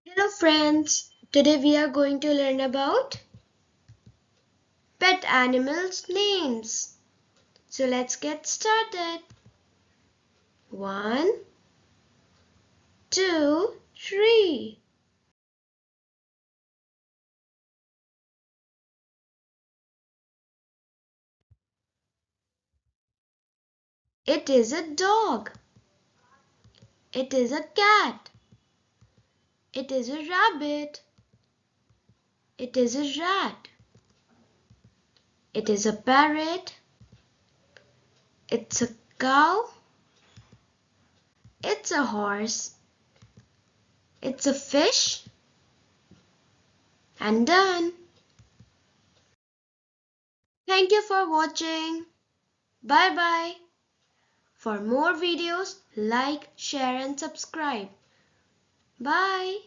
Hello friends, today we are going to learn about pet animals names. So let's get started. 1, 2, 3. It is a dog. It is a cat. It is a rabbit. It is a rat. It is a parrot. It's a cow. It's a horse. It's a fish. And done. Thank you for watching. Bye bye. For more videos, like, share and subscribe. Bye.